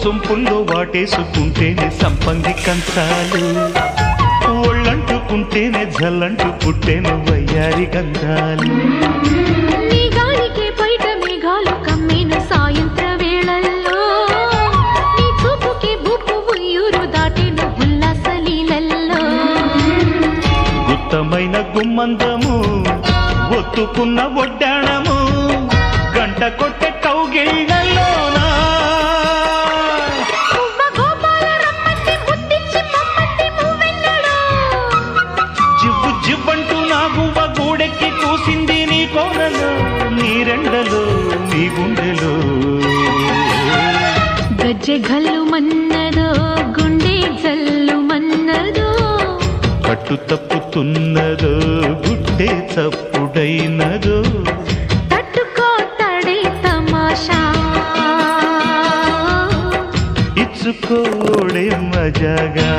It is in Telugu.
సొంపుల్లో వాటేసుకుంటేనే సంపంగి కంచాలు, ఒళ్ళంటుకుంటేనే జల్లంటు పుట్టేను వయ్యారి గంధాలు. నీ గాలికే బయట మేఘాలు కమ్మేను సాయంత్ర వేళల్లో, నీ చూపుకే బూపు ఉయ్యూరు దాటేను ఉల్లాస లీలల్లో. గుత్తమైన గుమ్మందము ఒత్తుకున్న ఒడ్డాణము గంట కొట్టే కౌగిళ్ళలోనా జివ్వు జివ్వంటూ నా గువ్వ గూడెక్కి కూసింది నీ కోనలో, నీ రెండలో నీ గుండెలో. గజ్జె గల్లు మన్నదో గుండె జల్లు మన్నదో, పట్టు తప్పుతున్నదో గుడ్డే చప్పుడైనదో, తట్టుకోతడే తమాషా ఇచ్చుకోడే మజాగా.